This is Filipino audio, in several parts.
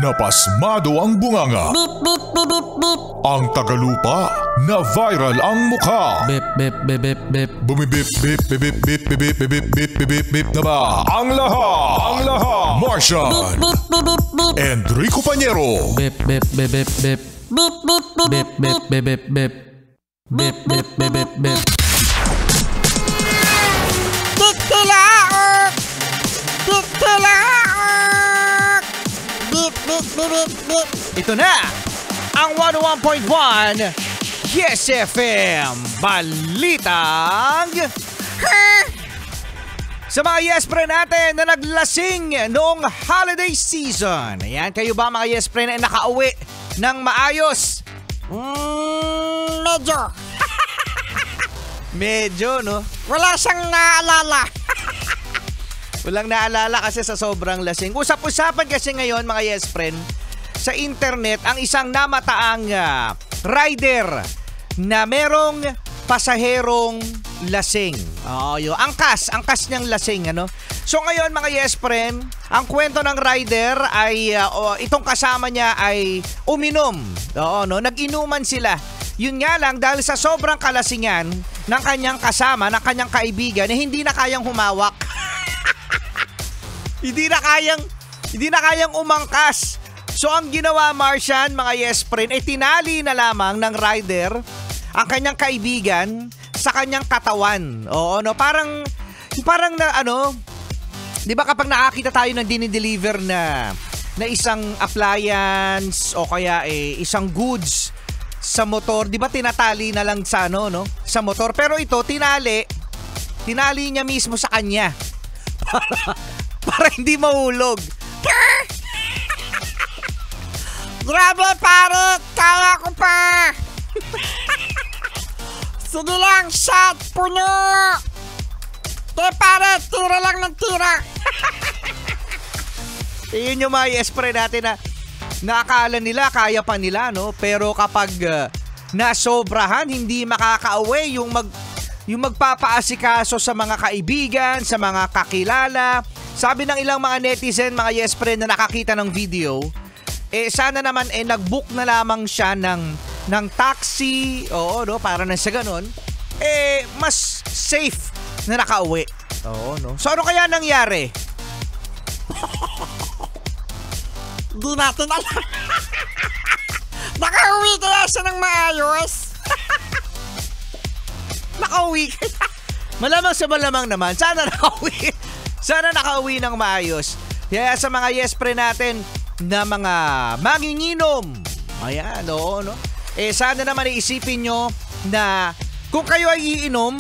Napasmado ang bunganga. Beep, beep, beep, beep, beep. Ang tagalupa na viral ang mukha. Bip, bip, bip, bip, bip. Bumibip, bip, bip, bip, bip, bip, bip, bip, bip, bip, bip na ba? Ang lahat. Martian. Beep, beep, beep, beep. Enrico Pañero. Bip, bip, bip, bip, bip. Beep, beep, beep, Bip, bip, bip, bip, bip. Bip, bip, bip, bip, bip. Titilaok! Titilaok! Beep, beep, beep, beep, beep. Ito na ang 101.1 Yes FM Balitang sa mga Yes Pre natin na naglasing noong holiday season. Ayan, kayo ba mga Yes Pre na nakauwi ng maayos? Medyo. Medyo, no? Wala siyang naalala. Walang naalala kasi sa sobrang lasing. Usap-usapan kasi ngayon mga Yes Friend sa internet ang isang namataang rider na merong pasaherong lasing. Oo, yun. Angkas niyang lasing, ano? So ngayon mga Yes Friend, ang kwento ng rider ay itong kasama niya ay uminom. Oo, no? Nag-inuman sila. Yun nga lang dahil sa sobrang kalasingan ng kanyang kasama, ng kanyang kaibigan, hindi na kayang humawak. Hindi na kayang umangkas. So ang ginawa Martian, mga Yes Friend, ay tinali na lamang ng rider ang kanyang kaibigan sa kanyang katawan. Oo, no? Parang na ano, 'di ba kapag nakakita tayo ng dinideliver na isang appliance o kaya isang goods sa motor, 'di ba tinatali na lang sa ano, no? Sa motor. Pero ito tinali niya mismo sa kanya. Para hindi mahulog. Grabe pare, kaya ko pa. Sige lang, shot, puno. Pare, tira lang ng tira. Yun yung mga Yes Pre natin na nakakala nila, kaya pa nila, no? Pero kapag nasobrahan, hindi makakauwi yung magpapaasikaso sa mga kaibigan, sa mga kakilala. Sabi ng ilang mga netizen, mga Yes Friend na nakakita ng video, sana naman nag-book na lamang siya ng taxi, oo, no, para na sa ganun, mas safe na nakauwi. Oo, no. So ano kaya nangyari? Di natin alam. Nakauwi kaya siya ng maayos. Nakauwi kaya? Malamang sa malamang naman. Sana nakauwi ng maayos. Kaya sa mga Yes Pre natin na mga manginginom, ayan, oo, no? Sana naman iisipin nyo na kung kayo ay iinom,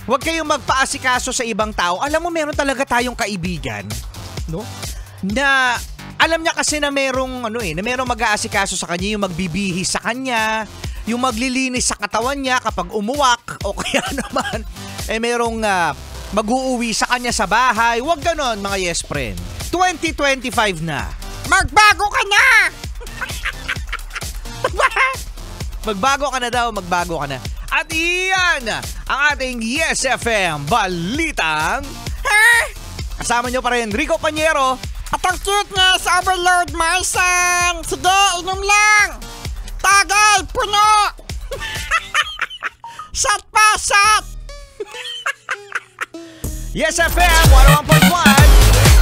huwag kayong magpaasikaso sa ibang tao. Alam mo, meron talaga tayong kaibigan, no? Na alam niya kasi na merong mag-aasikaso sa kanya, yung magbibihis sa kanya, yung maglilinis sa katawan niya kapag umuwak, o kaya naman merong mag-uuwi sa kanya sa bahay. Huwag ganon, mga Yes Friend. 2025 na. Magbago ka na! Magbago ka na daw, magbago ka na. At iyan ang ating Yes FM Balitang kasama nyo pa rin Rico Pañero. At ang cuteness overload, Marsan. Sige, inom lang. Tagay, puno. Shot pa, shot. Yes FM 101.1